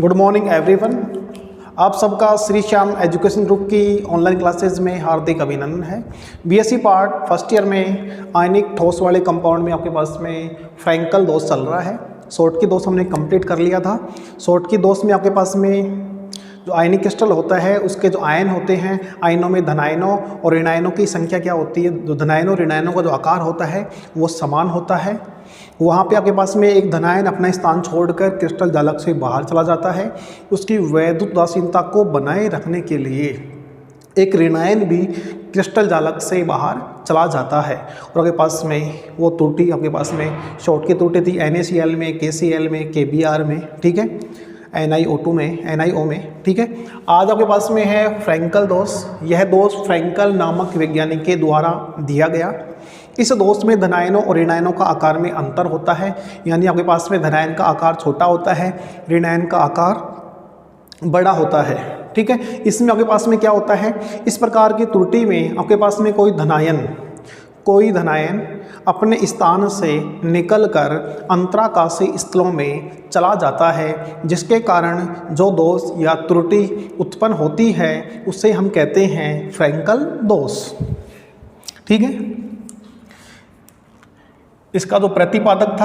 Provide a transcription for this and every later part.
Good morning everyone. आप सबका Shri Shyam education group की ऑनलाइन क्लासेज में हार्दिक अभिनंदन है। बीएससी पार्ट फर्स्ट ईयर में आयनिक ठोस वाले कंपाउंड में आपके पास में फ्रैंकल दोष चल रहा है। शॉर्ट की दोष हमने कंप्लीट कर लिया था। शॉर्ट की दोष में आपके पास में जो आयनिक क्रिस्टल होता है उसके जो आयन होते हैं, आयनों में धनायनों और ऋणायनों की संख्या क्या होती है, जो धनायनों ऋणायनों का जो आकार होता है वो समान होता है। वहाँ पे आपके पास में एक धनायन अपना स्थान छोड़कर क्रिस्टल जालक से बाहर चला जाता है। उसकी वैद्युत उदासीनता को बनाए रखने के लिए एक ऋणायन भी क्रिस्टल जालक से बाहर चला जाता है और आपके पास में वो त्रुटि आपके पास में शॉर्ट की त्रुटि थी NaCl में, KCl में, KBr में, ठीक है, NiO2 में, NiO में, ठीक है। आज आपके पास में है फ्रैंकल दोष। यह दोष फ्रैंकल नामक वैज्ञानिक के द्वारा दिया गया। इस दोष में धनायनों और ऋणायनों का आकार में अंतर होता है, यानी आपके पास में धनायन का आकार छोटा होता है, ऋणायन का आकार बड़ा होता है, ठीक है। इसमें आपके पास में क्या होता है, इस प्रकार की त्रुटि में आपके पास में कोई धनायन अपने स्थान से निकलकर अंतराकाशी स्थलों में चला जाता है, जिसके कारण जो दोष या त्रुटि उत्पन्न होती है उसे हम कहते हैं फ्रैंकल दोष, ठीक है। इसका जो प्रतिपादक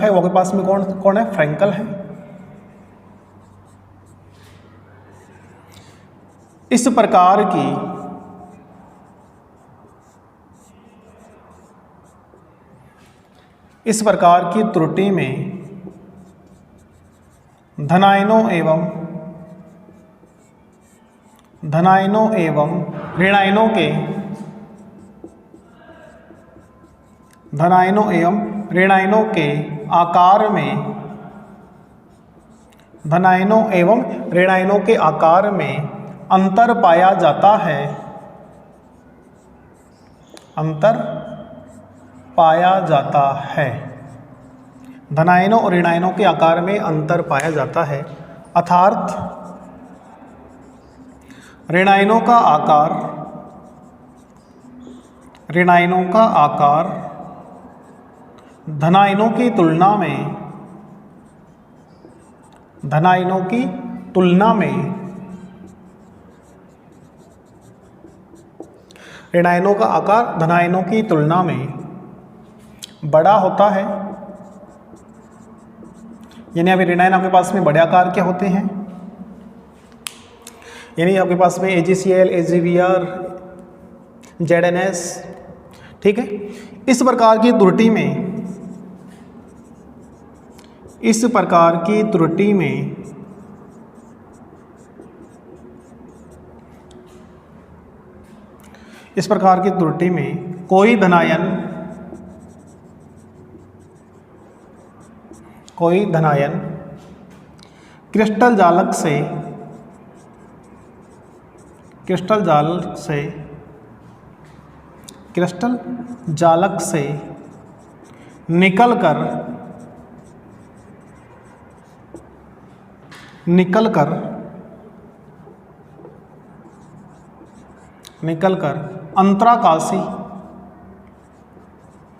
है वो आपके पास में कौन है, फ्रैंकल है। इस प्रकार की त्रुटि में धनायनों एवं ऋणायनों के आकार में अंतर पाया जाता है। धनायनों और ऋणायनों के आकार में अंतर पाया जाता है, अर्थात ऋणायनों का आकार धनायनों की तुलना में ऋणायनों का आकार धनायनों की तुलना में बड़ा होता है। यानी अभी ऋणायन आपके पास में बड़े आकार के होते हैं, यानी आपके पास में AgCl, AgBr, ZnS, ठीक है। इस प्रकार की त्रुटि में कोई धनायन क्रिस्टल जालक से निकलकर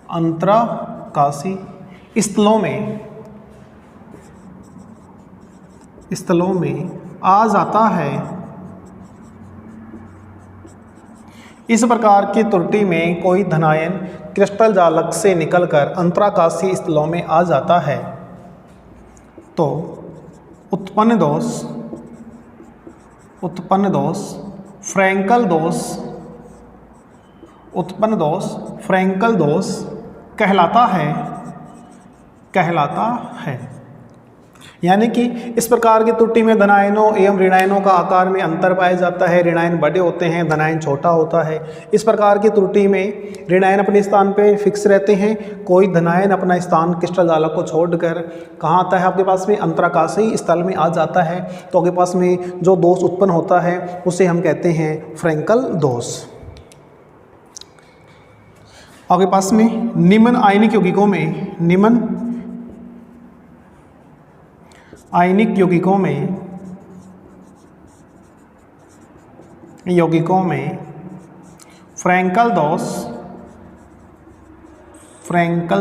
अंतराकाशी स्थलों में आ जाता है। इस प्रकार की त्रुटि में कोई धनायन क्रिस्टल जालक से निकलकर अंतराकाशी स्थलों में आ जाता है तो उत्पन्न दोष फ्रैंकल दोष कहलाता है। यानी कि इस प्रकार की त्रुटि में धनायनों एवं ऋणायनों का आकार में अंतर पाया जाता है। ऋणायन बड़े होते हैं, धनायन छोटा होता है। इस प्रकार की त्रुटि में ऋणायन अपने स्थान पे फिक्स रहते हैं, कोई धनायन अपना स्थान क्रिस्टल जालक को छोड़कर कहाँ आता है, आपके पास में अंतराकाशी स्थल में आ जाता है। तो आपके पास में जो दोष उत्पन्न होता है उसे हम कहते हैं फ्रैंकल दोष। आपके पास में निम्न आयनिक यौगिकों में फ्रैंकल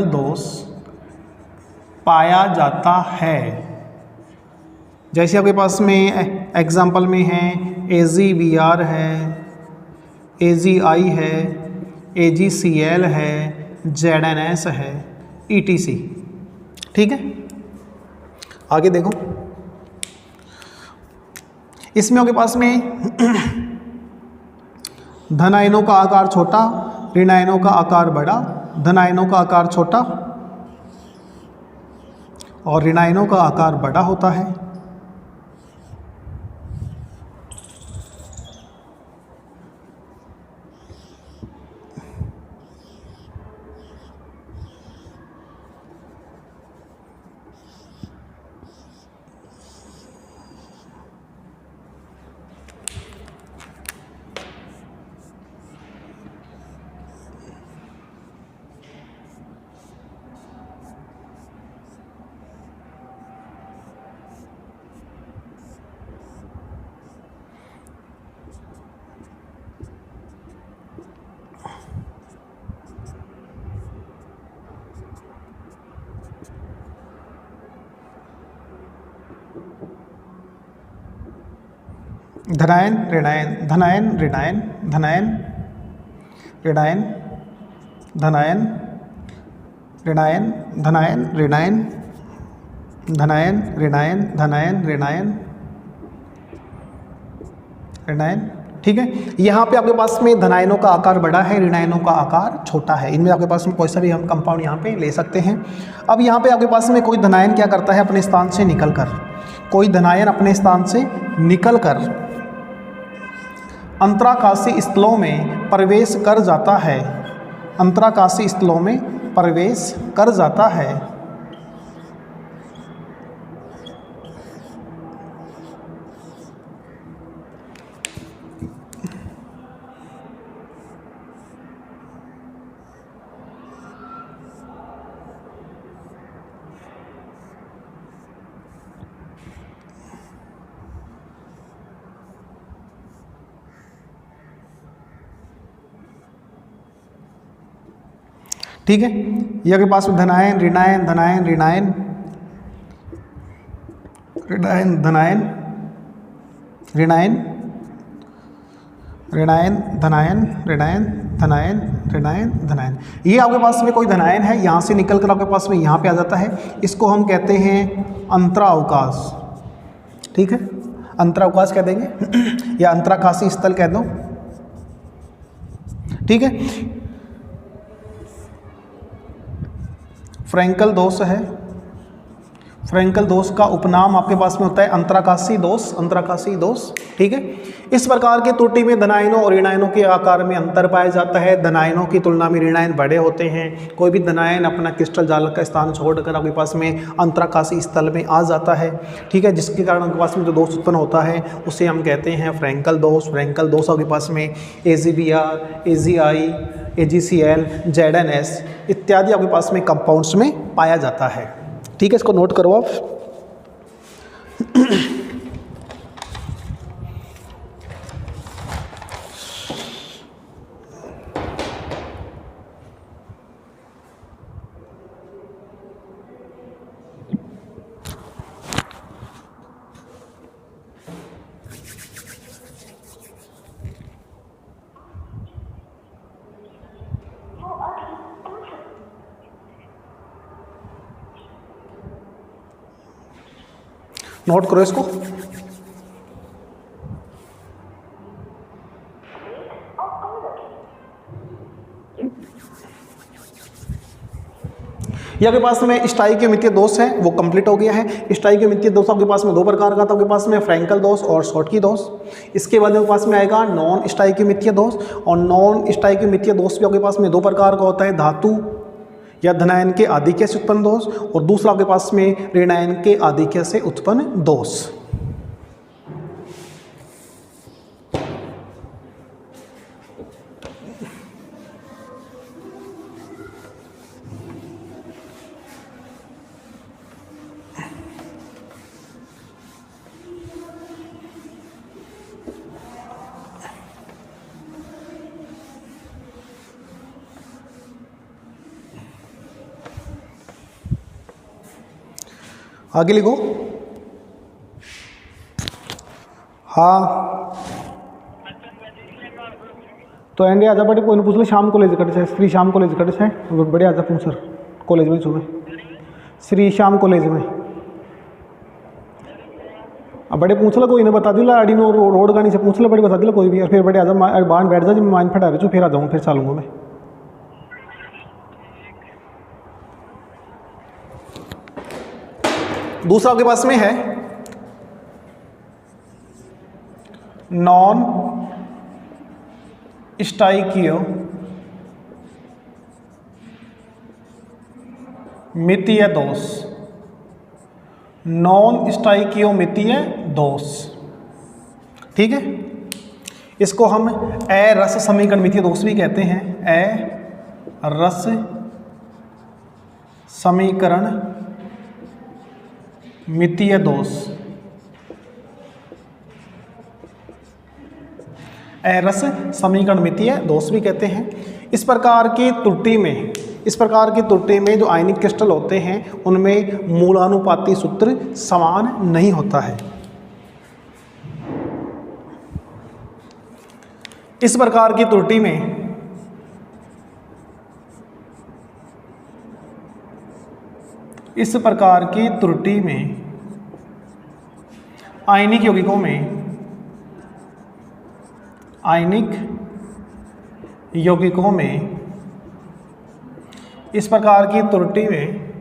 दोष पाया जाता है। जैसे आपके पास में एग्जाम्पल में है AgBr है, AgI है, AgCl है, ZnS है, ETC। ठीक है, आगे देखो, इसमें आपके पास में धन आयनों का आकार छोटा, ऋण आयनों का आकार बड़ा, धन आयनों का आकार छोटा और ऋण आयनों का आकार बड़ा होता है। धनायन ऋणायन, धनायन ऋणायन, धनायन ऋणायन, धनायन ऋणायन, धनायन ऋणायन, धनायन ऋणायन, धनायन ऋणायन, ऋणायन। ठीक है, यहाँ पे आपके पास में धनायनों का आकार बड़ा है, ऋणायनों का आकार छोटा है। इनमें आपके पास में कोई सा भी हम कंपाउंड यहाँ पे ले सकते हैं। अब यहाँ पे आपके पास में कोई धनायन क्या करता है, अपने स्थान से निकलकर, कोई धनायन अपने स्थान से निकलकर अंतराकाशीय स्थलों में प्रवेश कर जाता है, अंतराकाशीय स्थलों में प्रवेश कर जाता है। ठीक है, ये आपके पास में धनायन ऋणायन, धनायन ऋणायन, ऋणायन धनायन, ऋणायन ऋणायन धनायन, ऋणायन धनायन, ऋणायन धनायन। ये आपके पास में कोई धनायन है, यहाँ से निकल कर आपके पास में यहाँ पे आ जाता है, इसको हम कहते हैं अंतरावकाश। ठीक है, अंतरावकाश कह देंगे या अंतराकाशीय स्थल कह दो। ठीक है, फ्रैंकल दोष है, फ्रैंकल दोष का उपनाम आपके पास में होता है अंतराकाशीय दोष, अंतराकाशीय दोष। ठीक है, इस प्रकार की त्रुटि में धनायनों और ऋणायनों के आकार में अंतर पाया जाता है। धनायनों की तुलना में ऋणायन बड़े होते हैं। कोई भी धनायन अपना क्रिस्टल जालक का स्थान छोड़कर आपके पास में अंतराकाशीय स्थल में आ जाता है। ठीक है, जिसके कारण आपके पास में जो दोष उत्पन्न होता है उसे हम कहते हैं फ्रैंकल दोष। फ्रैंकल दोष आपके पास में AgBr, AgI, AgCl, ZnS इत्यादि आपके पास में कंपाउंड्स में पाया जाता है। ठीक है, इसको नोट करो आप। नोट करो इसको। ये आपके पास में स्टाइकियोमितीय दोष है, वो कंप्लीट हो गया है। स्टाइकियोमितीय दोष आपके पास में दो प्रकार का था, आपके पास में फ्रैंकल दोष और शॉटकी दोष। इसके बाद आपके पास में आएगा नॉन स्टाइकियोमितीय दोष, और नॉन स्टाइकियोमितीय दोष भी आपके पास में दो प्रकार का होता है, धातु या धनायन के आधिक्य से उत्पन्न दोष, और दूसरा आपके पास में ऋणायन के आधिक्य से उत्पन्न दोष। आगे लिखो। हाँ तो एंड आजा बड़े कोई पूछ लो शाम कॉलेज कट से श्री श्याम कॉलेज कट से बड़े आजा पूछ सर कॉलेज में सुबह श्री श्याम कॉलेज में अब बड़े पूछ लो कोई ना बता दिला आड़ी नो रोड गाड़ी से पूछ लो बड़े बता दिला कोई भी और फिर बड़े आजा बाहर बैठ जा जब मैं माइन फटा रही फिर आ जाऊँ फिर चलूँगा मैं। दूसरा आपके पास में है नॉन स्टाइकियो मितीय दोष। नॉन स्टाइकियो मितीय दोष, ठीक है। इसको हम अरस समीकरण मितीय दोष भी कहते हैं। अरस समीकरण मितीय दोष, अरस समीकरण मितीय दोष भी कहते हैं। इस प्रकार की त्रुटि में जो आयनिक क्रिस्टल होते हैं उनमें मूलानुपाती सूत्र समान नहीं होता है। इस प्रकार की त्रुटि में आयनिक यौगिकों में इस प्रकार की त्रुटि में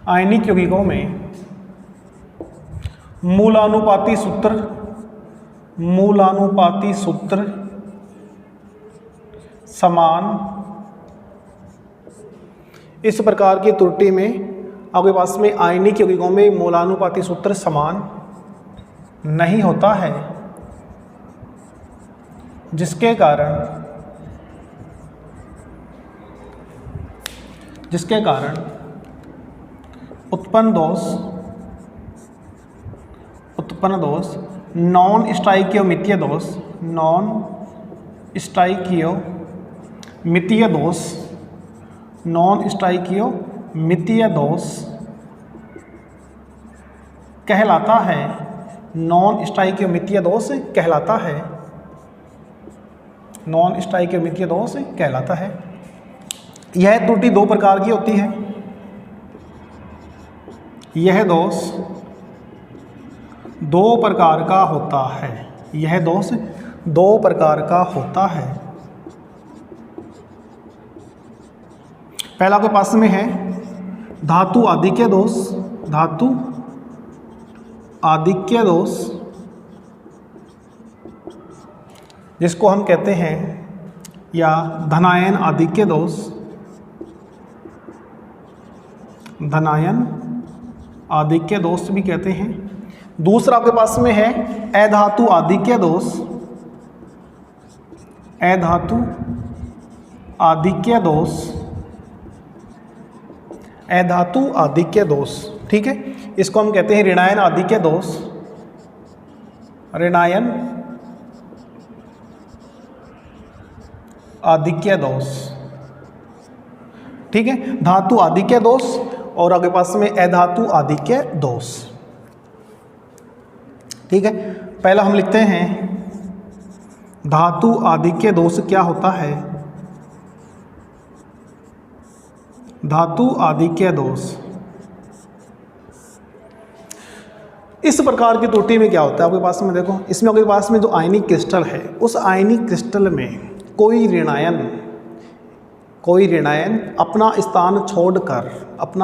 आयनिक यौगिकों में मूलानुपाती सूत्र समान। इस प्रकार की त्रुटि में आपके पास में आयनिक यौगिकों में मूलानुपाती सूत्र समान नहीं होता है, जिसके कारण उत्पन्न दोष नॉन स्टाइकियो मितीय दोष कहलाता है। नॉन स्टाइकियो मितीय दोष कहलाता है। यह त्रुटि दो प्रकार की होती है। यह दोष दो प्रकार का होता है। पहला आपके पास में है धातु आधिक्य दोष, जिसको हम कहते हैं या धनायन आधिक्य दोष भी कहते हैं। दूसरा आपके पास में है अधातु आधिक्य दोष, ठीक है। इसको हम कहते हैं ऋणायन आधिक्य दोष, ठीक है। धातु आधिक्य दोष और आपके पास में अधातु आधिक्य दोष, ठीक है। पहला हम लिखते हैं धातु आधिक्य दोष क्या होता है। धातु आधिक्य दोष इस प्रकार की त्रुटि में क्या होता है आपके पास में, देखो इसमें आपके पास में जो आयनिक क्रिस्टल है उस आयनिक क्रिस्टल में कोई ऋणायन अपना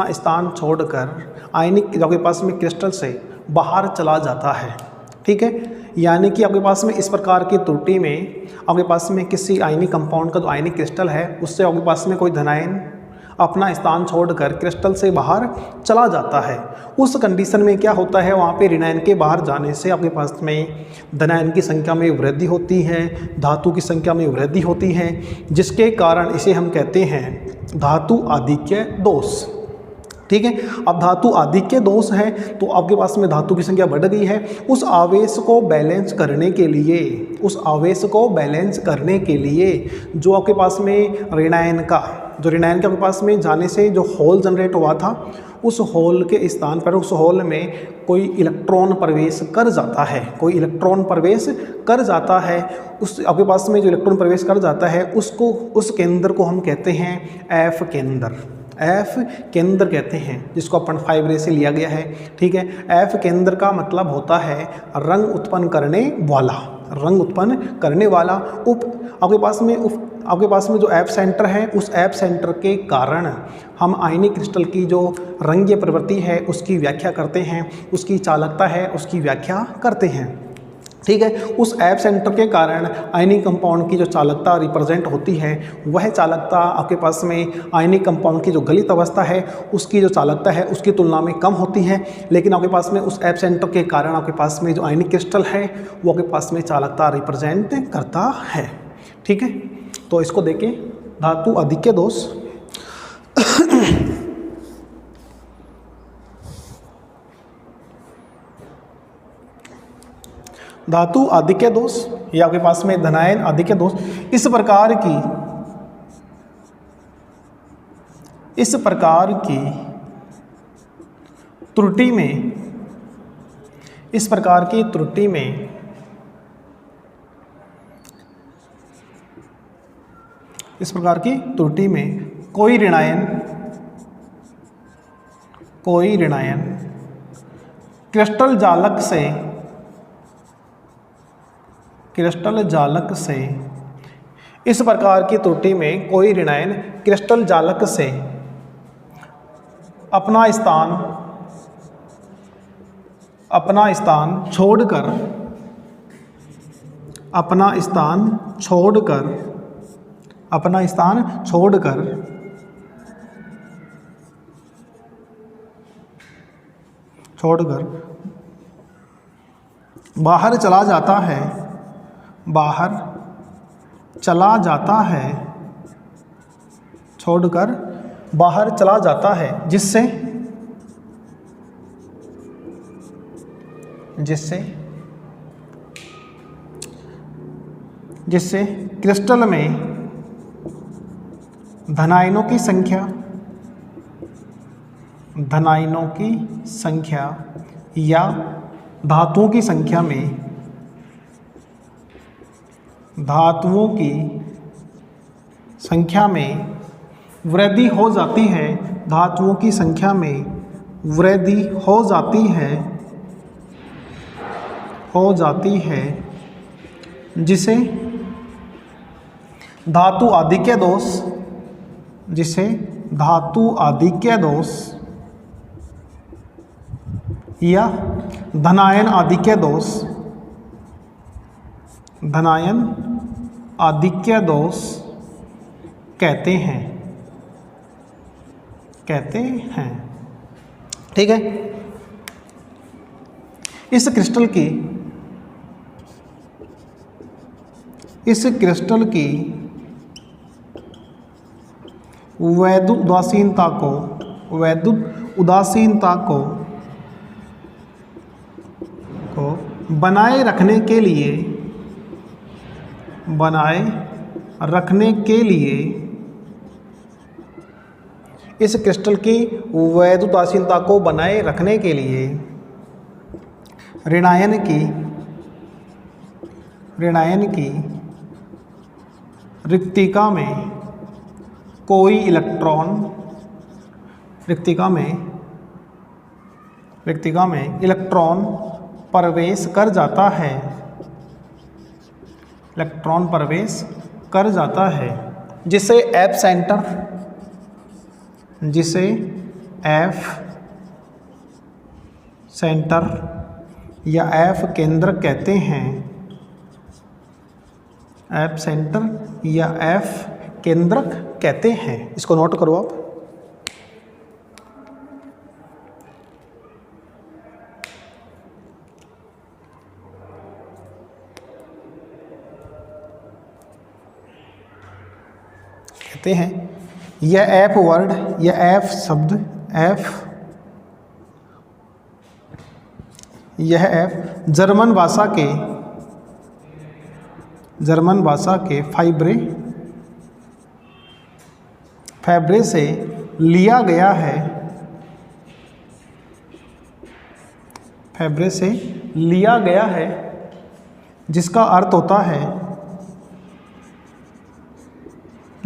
स्थान छोड़कर आयनिक आपके पास में क्रिस्टल से बाहर चला जाता है, ठीक है। यानी कि आपके पास में इस प्रकार की त्रुटि में आपके पास में किसी आयनिक कंपाउंड का जो आयनिक क्रिस्टल है उससे आपके पास में कोई धनायन अपना स्थान छोड़कर क्रिस्टल से बाहर चला जाता है। उस कंडीशन में क्या होता है, वहाँ पे ऋणायन के बाहर जाने से आपके पास में धनायन की संख्या में वृद्धि होती है, धातु की संख्या में वृद्धि होती है, जिसके कारण इसे हम कहते हैं धातु आधिक्य दोष, ठीक है। अब धातु आधिक्य दोष है तो आपके पास में धातु की संख्या बढ़ गई है। उस आवेश को बैलेंस करने के लिए जो आपके पास में ऋणायन का जो रेनायन के आपके पास में जाने से जो होल जनरेट हुआ था, उस होल के स्थान पर, उस होल में कोई इलेक्ट्रॉन प्रवेश कर जाता है, कोई इलेक्ट्रॉन प्रवेश कर जाता है। उस आपके पास में जो इलेक्ट्रॉन प्रवेश कर जाता है उसको, उस केंद्र को हम कहते हैं एफ केंद्र। एफ केंद्र कहते हैं, जिसको अपन 5 रे से लिया गया है। ठीक है, एफ केंद्र का मतलब होता है रंग उत्पन्न करने वाला, रंग उत्पन्न करने वाला। आपके पास में जो एफ सेंटर है, उस एफ सेंटर के कारण हम आयनिक क्रिस्टल की जो रंगीय प्रवृत्ति है उसकी व्याख्या करते हैं, उसकी चालकता है उसकी व्याख्या करते हैं। ठीक है, उस एफ सेंटर के कारण आयनिक कंपाउंड की जो चालकता रिप्रेजेंट होती है, वह चालकता आपके पास में आयनिक कंपाउंड की जो गलित अवस्था है उसकी जो चालकता है उसकी तुलना में कम होती है। लेकिन आपके पास में उस एफ सेंटर के कारण आपके पास में जो आयनिक क्रिस्टल है वो आपके पास में चालकता रिप्रेजेंट करता है। ठीक है, तो इसको देखें, धातु आधिक्य दोष। धातु आधिक्य दोष या आपके पास में धनायन आधिक्य दोष, इस प्रकार की त्रुटि में, इस प्रकार की त्रुटि में कोई ऋणायन क्रिस्टल जालक से इस प्रकार की त्रुटि में कोई ऋणायन क्रिस्टल जालक से अपना स्थान छोड़कर बाहर चला जाता है, जिससे क्रिस्टल में धनायनों की संख्या या धातुओं की संख्या में वृद्धि हो जाती है, धातुओं की संख्या में वृद्धि हो जाती है, जिसे धातु आधिक्य दोष या धनायन आधिक्य दोष कहते हैं। ठीक है, इस क्रिस्टल की वैद्युत उदासीनता को बनाए रखने के लिए इस क्रिस्टल की वैद्युत उदासीनता को बनाए रखने के लिए ऋणायन की रिक्तिका में कोई इलेक्ट्रॉन प्रवेश कर जाता है, जिसे एफ सेंटर या एफ केंद्र कहते हैं। एफ सेंटर या एफ केंद्रक कहते हैं। इसको नोट करो आप। कहते हैं यह एफ वर्ड या एफ शब्द यह एफ जर्मन भाषा के फैब्रे से लिया गया है, फैब्रे से लिया गया है, जिसका अर्थ होता है,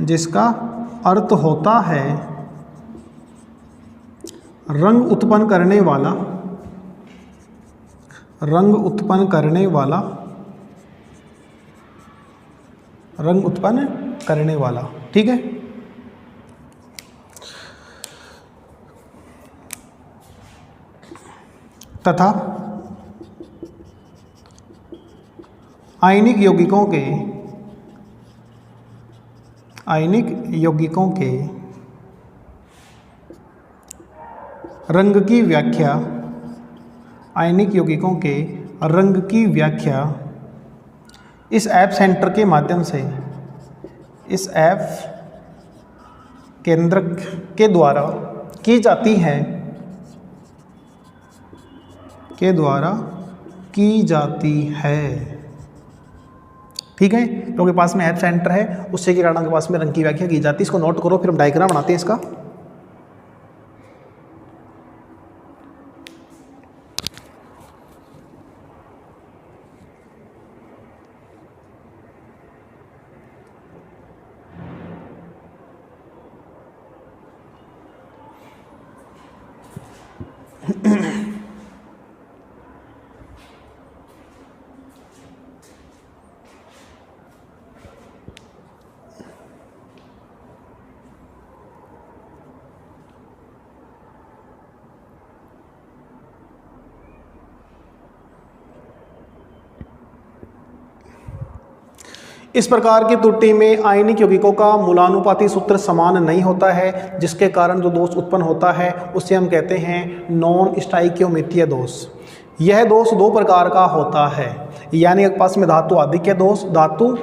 जिसका अर्थ होता है रंग उत्पन्न करने वाला, रंग उत्पन्न करने वाला, रंग उत्पन्न करने वाला। ठीक है, तथा आयनिक यौगिकों के, आयनिक यौगिकों के रंग की व्याख्या, आयनिक यौगिकों के रंग की व्याख्या इस ऐप सेंटर के माध्यम से, इस ऐप केंद्रक के द्वारा की जाती है, के द्वारा की जाती है। ठीक है, तो आपके पास में ऐप सेंटर है, उससे के कारण आपके पास में रंग की व्याख्या की जाती है। इसको नोट करो, फिर हम डायग्राम बनाते हैं इसका। इस प्रकार की त्रुटि में आयनिक यौगिकों का मूलानुपाती सूत्र समान नहीं होता है, जिसके कारण जो दोष उत्पन्न होता है उसे हम कहते हैं नॉन स्टाइकियोमेट्रिय दोष। यह दोष दो प्रकार का होता है, यानी एक पास में धातु आधिक्य दोष, धातु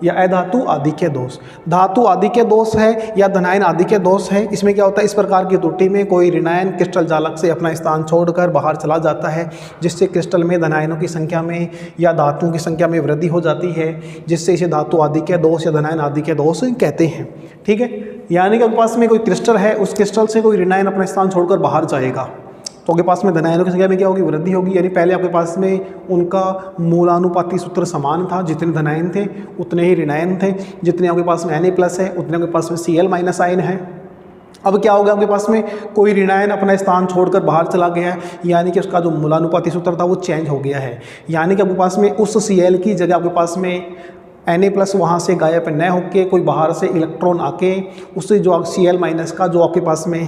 या अधातु आधिक्य दोष। धातु आधिक्य दोष है या धनायन आधिक्य दोष है। इसमें क्या होता है, इस प्रकार की त्रुटि में कोई ऋणायन क्रिस्टल जालक से अपना स्थान छोड़कर बाहर चला जाता है, जिससे क्रिस्टल में धनायनों की संख्या में या धातुओं की संख्या में वृद्धि हो जाती है, जिससे इसे धातु आधिक्य दोष या धनायन आधिक्य दोष कहते हैं। ठीक है, यानी कि आपके पास में कोई क्रिस्टल है, उस क्रिस्टल से कोई ऋणायन अपना स्थान छोड़कर बाहर जाएगा तो आपके पास में धनायनों की संख्या में क्या होगी, वृद्धि होगी। यानी पहले आपके पास में उनका मूलानुपाती सूत्र समान था, जितने धनायन थे उतने ही ऋणायन थे, जितने आपके पास में Na+ है उतने आपके पास में Cl- आयन है। अब क्या होगा, आपके पास में कोई ऋणायन अपना स्थान छोड़कर बाहर चला गया है, यानी कि उसका जो मूलानुपाती सूत्र था वो चेंज हो गया है। यानी कि आपके पास में उस Cl की जगह आपके पास में Na+ वहाँ से गायब न होकर कोई बाहर से इलेक्ट्रॉन आके उससे जो Cl- का जो आपके पास में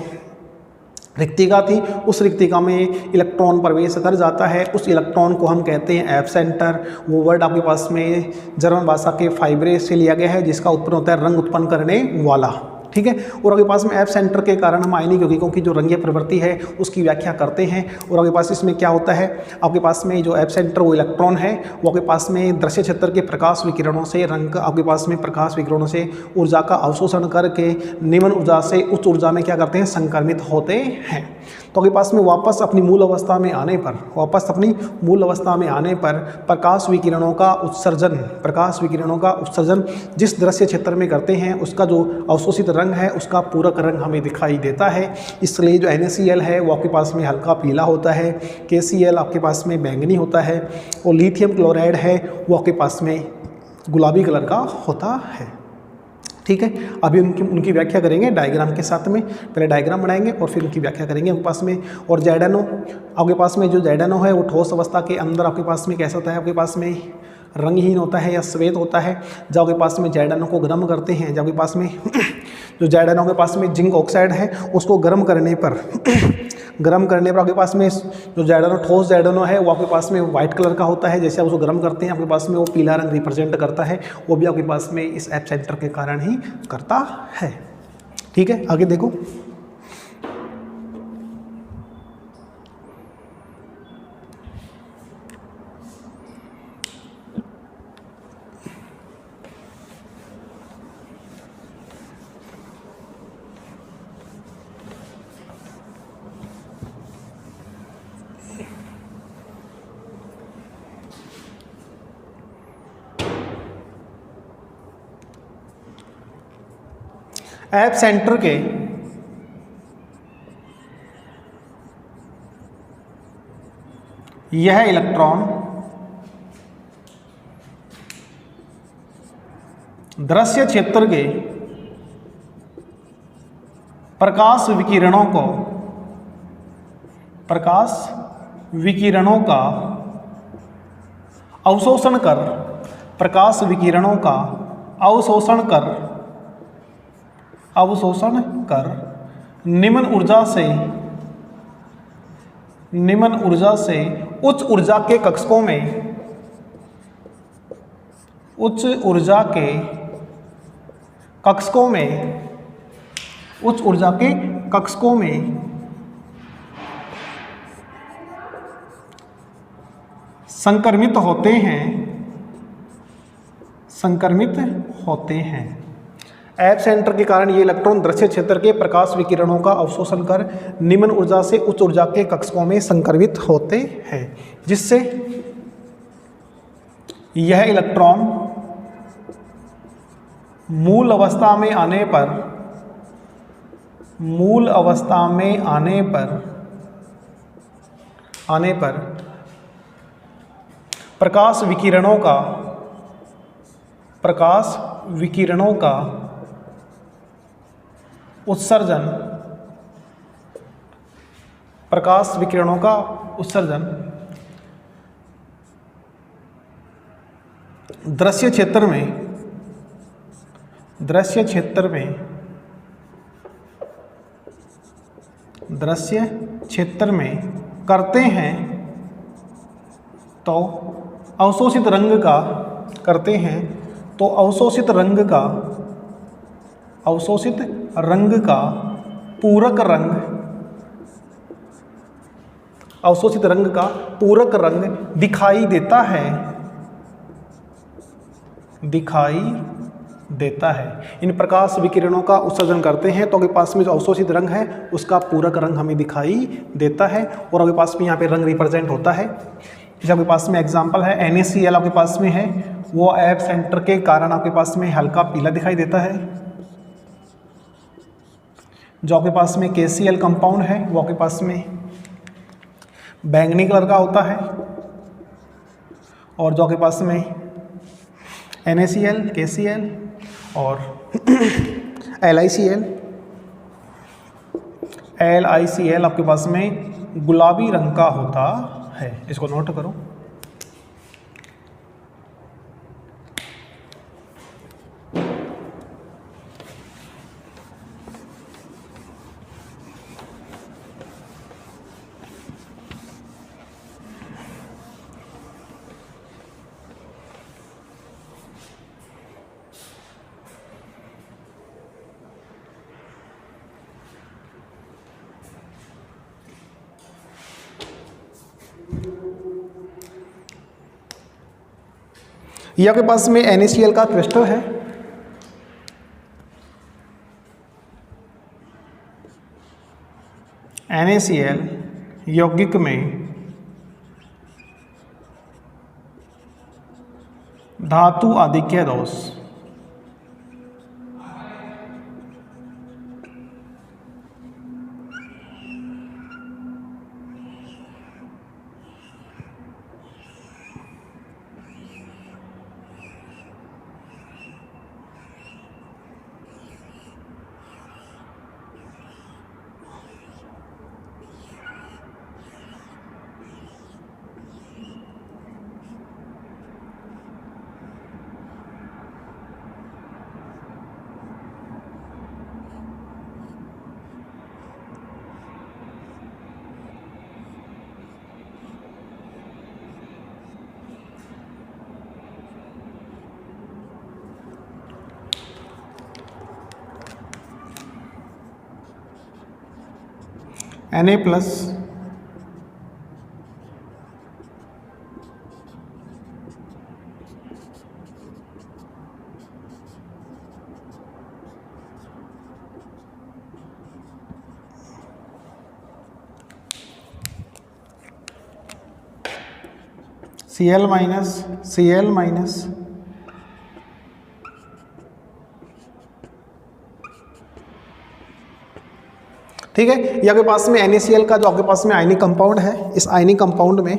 रिक्तिका थी, उस रिक्तिका में इलेक्ट्रॉन प्रवेश कर जाता है। उस इलेक्ट्रॉन को हम कहते हैं ऐप सेंटर। वो वर्ड आपके पास में जर्मन भाषा के फाइब्रे से लिया गया है, जिसका उत्पन्न होता है रंग उत्पन्न करने वाला। ठीक है, और आपके पास में ऐप सेंटर के कारण हम आयनिक यौगिकों की जो रंगीय प्रवृत्ति है उसकी व्याख्या करते हैं। और आपके पास इसमें क्या होता है, आपके पास में जो ऐप सेंटर वो इलेक्ट्रॉन है, वो आपके पास में दृश्य क्षेत्र के प्रकाश विकिरणों से रंग, आपके पास में प्रकाश विकिरणों से ऊर्जा का अवशोषण करके निम्न ऊर्जा से उच्च ऊर्जा में क्या करते हैं, संक्रमित होते हैं। तो आपके पास में वापस अपनी मूल अवस्था में आने पर, वापस अपनी मूल अवस्था में आने पर प्रकाश विकिरणों का उत्सर्जन, प्रकाश विकिरणों का उत्सर्जन जिस दृश्य क्षेत्र में करते हैं उसका जो अवशोषित रंग है उसका पूरक रंग हमें दिखाई देता है। इसलिए जो NaCl है वो आपके पास में हल्का पीला होता है, KCl आपके पास में बैंगनी होता है, और लिथियम क्लोराइड है वो आपके पास में गुलाबी कलर का होता है। ठीक है, अभी उनकी व्याख्या करेंगे डायग्राम के साथ में। पहले डायग्राम बनाएंगे और फिर उनकी व्याख्या करेंगे आपके पास में। और ZnO आपके पास में जो ZnO है वो ठोस अवस्था के अंदर आपके पास में कैसा होता है, आपके पास में रंगहीन होता है या श्वेत होता है। जब आपके पास में ZnO को गर्म करते हैं, जब आपके पास में जो ZnO के पास में जिंक ऑक्साइड है उसको गर्म करने पर आपके पास में जो ZnO ठोस ZnO है वो आपके पास में वाइट कलर का होता है। जैसे आप उसको गर्म करते हैं आपके पास में वो पीला रंग रिप्रेजेंट करता है, वो भी आपके पास में इस ऐप सेंटर के कारण ही करता है। ठीक है, आगे देखो। एप सेंटर के यह इलेक्ट्रॉन दृश्य क्षेत्र के प्रकाश विकिरणों का अवशोषण कर निम्न ऊर्जा से उच्च ऊर्जा के कक्षकों में संक्रमित होते हैं। एप सेंटर के कारण ये इलेक्ट्रॉन दृश्य क्षेत्र के प्रकाश विकिरणों का अवशोषण कर निम्न ऊर्जा से उच्च ऊर्जा के कक्षकों में संक्रमित होते हैं, जिससे यह इलेक्ट्रॉन मूल अवस्था में आने पर प्रकाश विकिरणों का उत्सर्जन दृश्य क्षेत्र में करते हैं, तो अवशोषित रंग का पूरक रंग दिखाई देता है। इन प्रकाश विकिरणों का उत्सर्जन करते हैं तो आपके पास में जो अवशोषित रंग है उसका पूरक रंग हमें दिखाई देता है, और आपके पास में यहाँ पे रंग रिप्रेजेंट होता है। जैसे आपके पास में एग्जांपल है NaCl आपके पास में है, वो एप सेंटर के कारण आपके पास में हल्का पीला दिखाई देता है। जो आपके पास में KCl कंपाउंड है वो आपके पास में बैंगनी कलर का होता है, और जो आपके पास में NaCl, KCl और LiCl आपके पास में गुलाबी रंग का होता है। इसको नोट करो। ये आपके पास में NaCl का क्रिस्टल है। NaCl यौगिक में धातु आधिक्य दोष Na प्लस Cl माइनस ठीक है। ये आपके पास में NaCl का जो आपके पास में आयनिक कंपाउंड है, इस आयनिक कंपाउंड में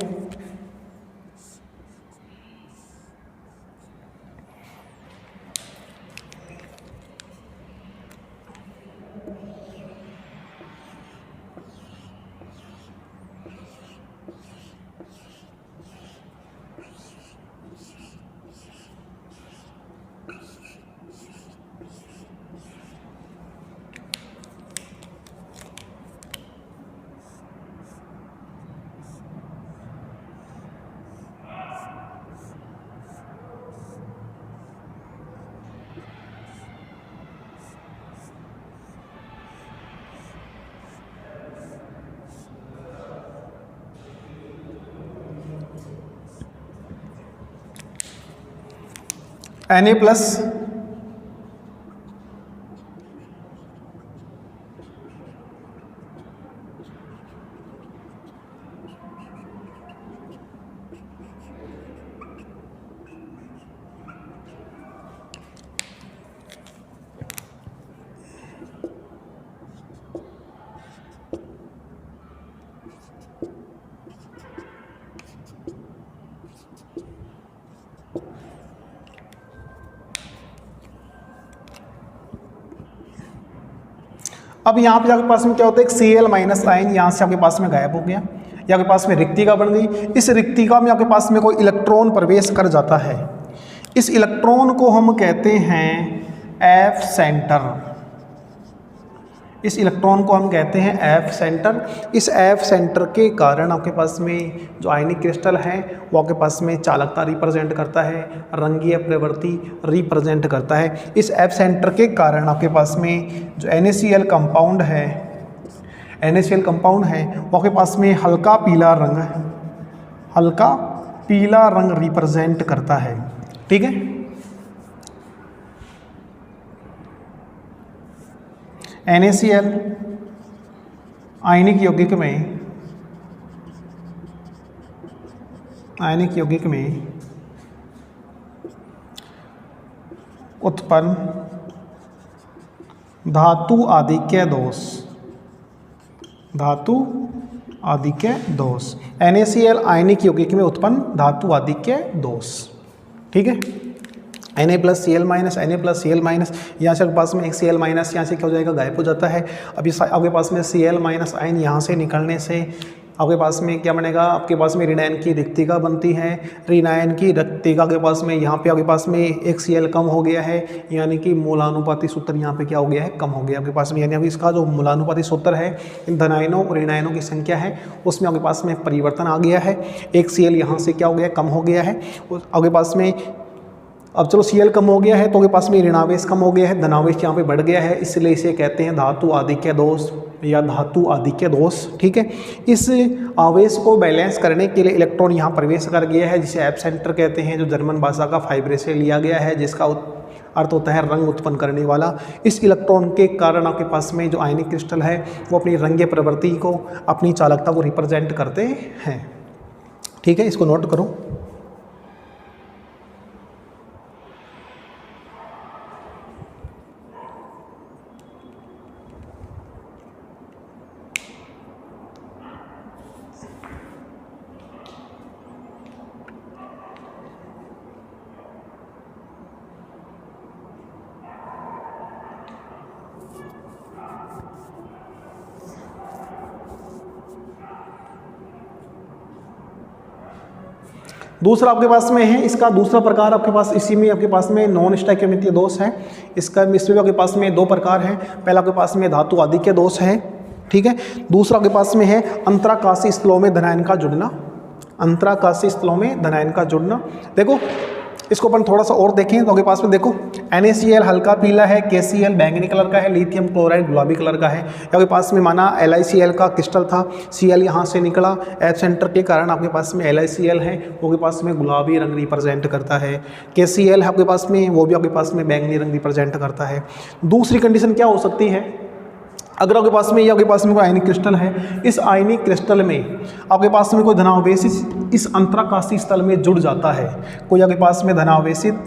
Na प्लस अब यहाँ पे आपके पास में क्या होता है, एक Cl माइनस आयन यहाँ से आपके पास में गायब हो गया, या आपके पास में रिक्तिका बन गई। इस रिक्तिका में आपके पास में कोई इलेक्ट्रॉन प्रवेश कर जाता है, इस इलेक्ट्रॉन को हम कहते हैं F सेंटर। इस इलेक्ट्रॉन को हम कहते हैं F सेंटर। इस F सेंटर के कारण आपके पास में जो आयनिक क्रिस्टल है वो आपके पास में चालकता रिप्रेजेंट करता है, रंगीय प्रवृत्ति रिप्रेजेंट करता है। इस F सेंटर के कारण आपके पास में जो NaCl कंपाउंड है, NaCl कंपाउंड है वो आपके पास में हल्का पीला रंग रिप्रेजेंट करता है। ठीक है। NaCl आयनिक यौगिक में उत्पन्न धातु आधिक्य दोष, NaCl आयनिक यौगिक में उत्पन्न धातु आधिक्य दोष। ठीक है। Na plus Cl minus, Na plus Cl minus, यहाँ से आपके पास में एक Cl माइनस यहाँ से क्या हो जाएगा, गायब हो जाता है। अभी आपके पास में Cl माइनस आयन यहाँ से निकलने से आपके पास में क्या बनेगा, आपके पास में ऋणायन की रिक्तिका बनती है। ऋणायन की रिक्तिका के पास में यहाँ पे आपके पास में एक Cl कम हो गया है, यानी कि मूलानुपाती सूत्र यहाँ पे क्या हो गया है, कम हो गया आपके पास में। यानी इसका जो मूलानुपाती सूत्र है इन धनायनों और ऋणायनों की संख्या है उसमें आपके पास में परिवर्तन आ गया है। एक Cl यहाँ से क्या हो गया, कम हो गया है। आपके पास में अब चलो Cl कम हो गया है तो आपके पास में ऋणावेश कम हो गया है, धनावेश यहाँ पे बढ़ गया है, इसलिए इसे कहते हैं धातु आधिक्य दोष या धातु आधिक्य दोष। ठीक है। इस आवेश को बैलेंस करने के लिए इलेक्ट्रॉन यहाँ प्रवेश कर गया है, जिसे F सेंटर कहते हैं, जो जर्मन भाषा का फाइब्रे से लिया गया है, जिसका अर्थ होता है रंग उत्पन्न करने वाला। इस इलेक्ट्रॉन के कारण आपके पास में जो आयनिक क्रिस्टल है वो अपनी रंगीय प्रवृत्ति को, अपनी चालकता को रिप्रेजेंट करते हैं। ठीक है, इसको नोट करो। दूसरा आपके पास में है, इसका दूसरा प्रकार आपके पास इसी में आपके पास में नॉन स्टोइकियोमेट्रिक दोष है। इसमें आपके पास में दो प्रकार हैं। पहला आपके पास में धातु आधिक्य दोष है। ठीक है। दूसरा आपके पास में है अंतराकाशीय स्थलों में धनायन का जुड़ना। अंतराकाशीय स्थलों में धनायन का जुड़ना। देखो इसको अपन थोड़ा सा और देखें तो आपके पास में देखो NaCl हल्का पीला है, KCl बैंगनी कलर का है, लिथियम क्लोराइड गुलाबी कलर का है। आपके पास में माना LiCl का क्रिस्टल था, Cl यहाँ से निकला, F सेंटर के कारण आपके पास में LiCl है, वो आपके पास में गुलाबी रंग रिप्रेजेंट करता है। KCl है आपके पास में, वो भी आपके पास में बैंगनी रंग रिप्रेजेंट करता है। दूसरी कंडीशन क्या हो सकती है, अगर आपके पास में ये आपके पास में कोई आयनिक क्रिस्टल है, इस आयनिक क्रिस्टल में आपके पास में कोई धनावेशित इस अंतराकाशीय स्थल में जुड़ जाता है, कोई आपके पास में धनावेशित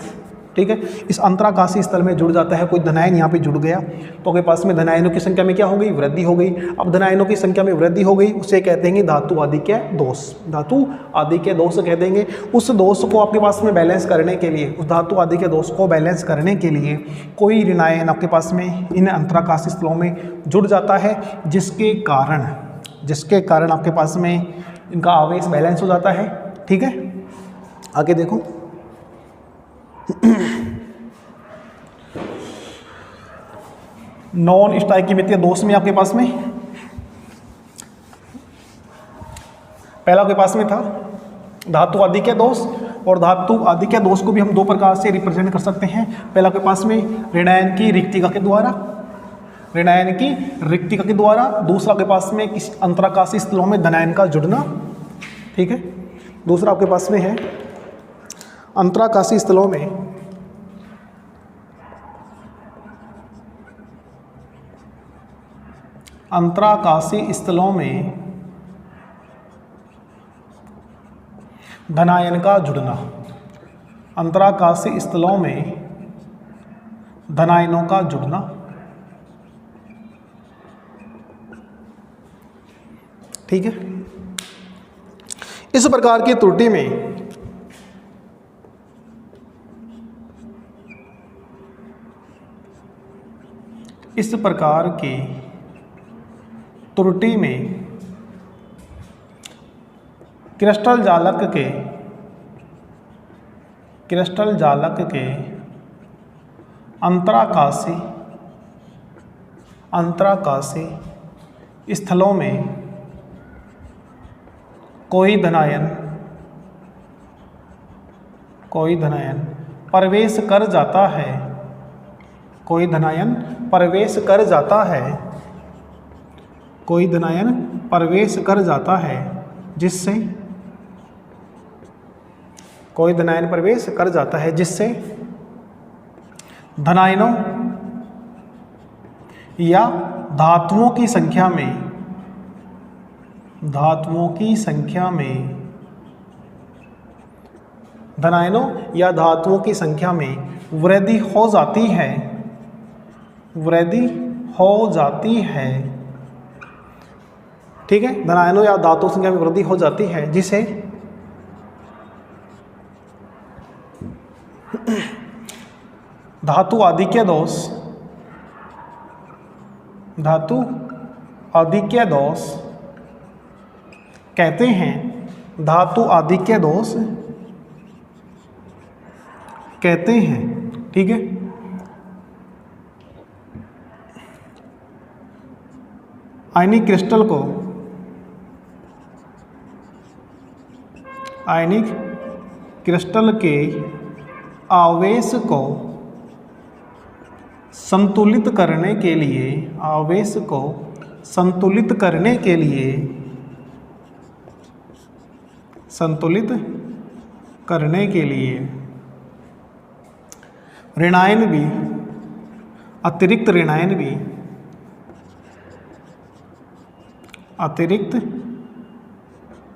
ठीक है। इस अंतराकाशीय स्थल में जुड़ जाता है, कोई धनायन यहाँ पे जुड़ गया तो आपके पास में धनायनों की संख्या में क्या हो गई, वृद्धि हो गई। अब धनायनों की संख्या में वृद्धि हो गई, उसे कहते हैं धातु आधिक्य दोष, धातु आधिक्य दोष कह देंगे। उस दोष को आपके पास में बैलेंस करने के लिए, उस धातु आधिक्य दोष को बैलेंस करने के लिए कोई ऋणायन आपके पास में इन अंतराकाशीय स्थलों में जुड़ जाता है, जिसके कारण आपके पास में इनका आवेश बैलेंस हो जाता है। ठीक है, आगे देखो। नॉन स्टोइकियोमेट्रिक दोष में आपके पास में पहला आपके पास में था धातु आधिक्य दोष, और धातु आधिक्य दोष को भी हम दो प्रकार से रिप्रेजेंट कर सकते हैं। पहला आपके पास में ऋणायन की रिक्तिका के द्वारा, ऋणायन की रिक्तिका के द्वारा। दूसरा आपके पास में किसी अंतराकाशीय स्थलों में धनायन का जुड़ना। ठीक है, दूसरा आपके पास में है अंतराकाशीय स्थलों में धनायन का जुड़ना, अंतराकाशीय स्थलों में धनायनों का जुड़ना। ठीक है, इस प्रकार की त्रुटि में क्रिस्टल जालक के अंतराकाशीय स्थलों में कोई धनायन प्रवेश कर जाता है, कोई धनायन प्रवेश कर जाता है, कोई धनायन प्रवेश कर जाता है, जिससे कोई धनायन प्रवेश कर जाता है, जिससे धनायनों या धातुओं की संख्या में धनायनों या धातुओं की संख्या में वृद्धि हो जाती है, वृद्धि हो जाती है। ठीक है, धनायनों या धातुओं की संख्या में वृद्धि हो जाती है, जिसे धातु आधिक्य दोष कहते हैं, धातु आधिक्य दोष कहते हैं। ठीक है, आयनिक क्रिस्टल के आवेश को संतुलित करने के लिए ऋणायन भी, अतिरिक्त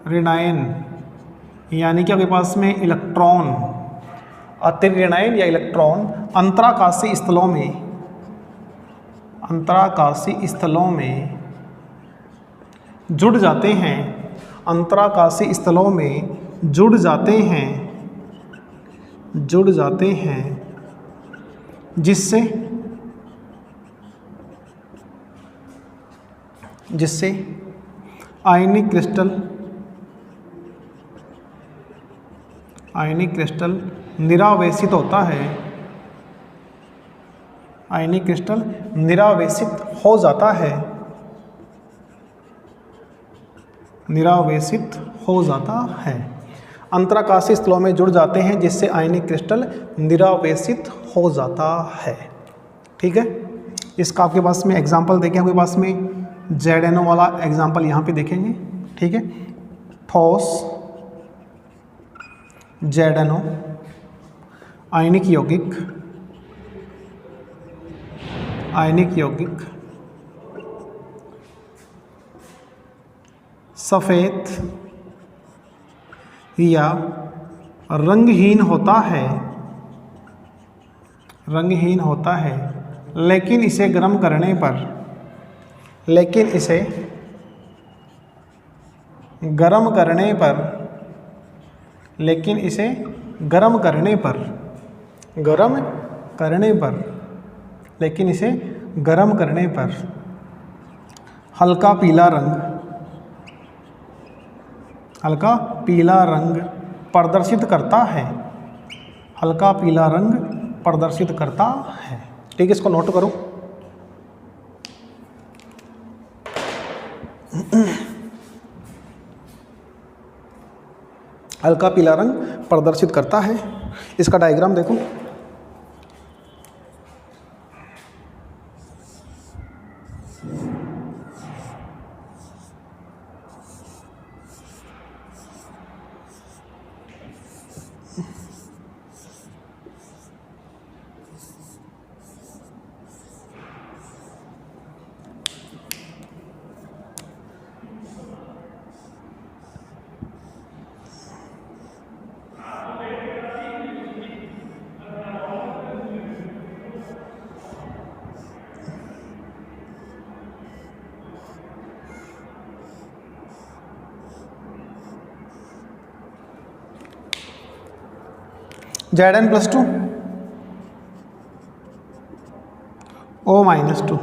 ऋणायन यानी कि आपके पास में इलेक्ट्रॉन, अतिरिक्त ऋणायन या इलेक्ट्रॉन अंतराकाशीय स्थलों में जुड़ जाते हैं, अंतराकाशीय स्थलों में जुड़ जाते हैं, जिससे आयनिक क्रिस्टल निरावेशित होता है, आयनिक क्रिस्टल निरावेशित हो जाता है, अंतराकाशीय स्थलों में जुड़ जाते हैं, जिससे आयनिक क्रिस्टल निरावेशित हो जाता है। ठीक है, इसका आपके पास में एग्जांपल देखें, आपके पास में ZNO वाला एग्जांपल यहाँ पे देखेंगे। ठीक है, ठोस ZNO आयनिक यौगिक सफ़ेद या रंगहीन होता है, रंगहीन होता है, लेकिन इसे गर्म करने पर लेकिन इसे गर्म करने पर हल्का पीला रंग प्रदर्शित करता है। ठीक है, इसको नोट करो। हल्का पीला रंग प्रदर्शित करता है। इसका डायग्राम देखो। Zn+2 O-2।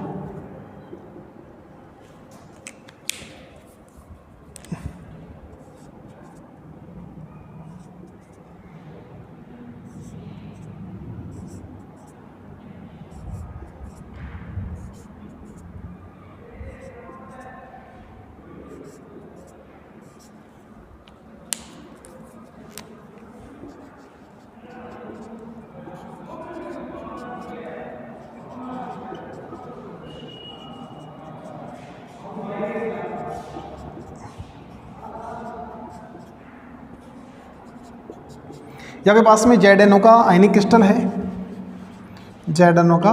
यहाँ के पास में ZnO का आयनिक क्रिस्टल है, ZnO का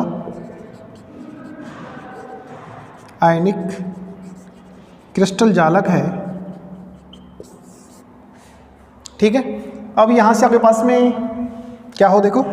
आयनिक क्रिस्टल जालक है। ठीक है, अब यहाँ से आपके पास में क्या हो देखो,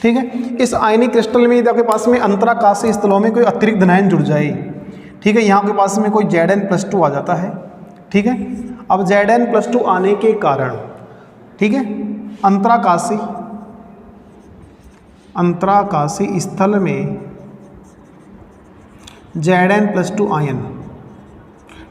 ठीक है। इस आयनिक क्रिस्टल में यदि आपके पास में अंतराकाशीय स्थलों में कोई अतिरिक्त धनायन जुड़ जाए, ठीक है, यहाँ के पास में कोई Zn+2 आ जाता है। ठीक है, अब Zn+2 आने के कारण, ठीक है, अंतराकाशीय स्थल में Zn+2 आयन,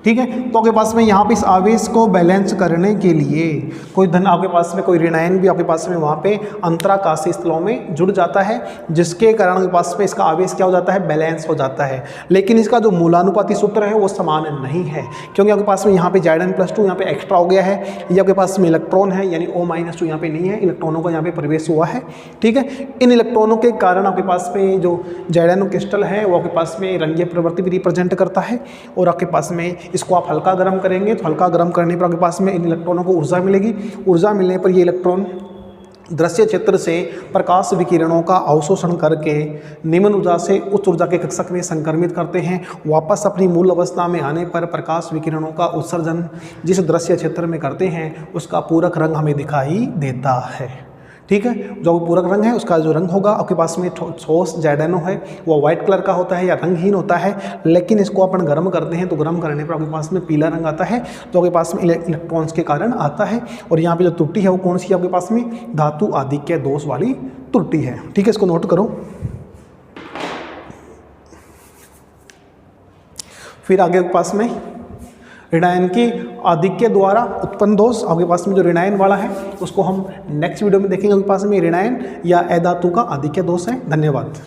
ठीक है, तो आपके पास में यहाँ पे इस आवेश को बैलेंस करने के लिए कोई धन आपके पास में कोई ऋणायन भी आपके पास में वहाँ पे अंतराकाशीय स्थलों में जुड़ जाता है, जिसके कारण आपके पास में इसका आवेश क्या हो जाता है, बैलेंस हो जाता है। लेकिन इसका जो मूलानुपाती सूत्र है वो समान नहीं है, क्योंकि आपके पास में यहाँ पे Zn+2 यहाँ पे एक्स्ट्रा हो गया है, ये आपके पास में इलेक्ट्रॉन है, यानी O-2 यहाँ पे नहीं है, इलेक्ट्रॉनों का यहाँ पे प्रवेश हुआ है। ठीक है, इन इलेक्ट्रॉनों के कारण आपके पास में जो Zn क्रिस्टल है वो आपके पास में रंगीय प्रवृत्ति भी रिप्रेजेंट करता है, और आपके पास में इसको आप हल्का गर्म करेंगे तो हल्का गर्म करने पर आपके पास में इन इलेक्ट्रॉनों को ऊर्जा मिलेगी। ऊर्जा मिलने पर ये इलेक्ट्रॉन दृश्य क्षेत्र से प्रकाश विकिरणों का अवशोषण करके निम्न ऊर्जा से उच्च ऊर्जा के कक्षक में संक्रमित करते हैं। वापस अपनी मूल अवस्था में आने पर प्रकाश विकिरणों का उत्सर्जन जिस दृश्य क्षेत्र में करते हैं उसका पूरक रंग हमें दिखाई देता है। ठीक है। जो पूरक रंग है उसका जो रंग होगा आपके पास में ठोस जैडेनो है वो वाइट कलर का होता है या रंगहीन होता है, लेकिन इसको अपन गर्म करते हैं तो गर्म करने पर आपके पास में पीला रंग आता है, जो आपके पास में इलेक्ट्रॉन्स के कारण आता है। और यहाँ पे जो त्रुटि है वो कौन सी आपके पास में धातु आधिक्य दोष वाली त्रुटि है। ठीक है, इसको नोट करो। फिर आगे के पास में ऋणायन की आधिक्य द्वारा उत्पन्न दोष, आपके पास में जो ऋणायन वाला है उसको हम नेक्स्ट वीडियो में देखेंगे। आपके पास में ऋणायन या अधातु का आधिक्य दोष है। धन्यवाद।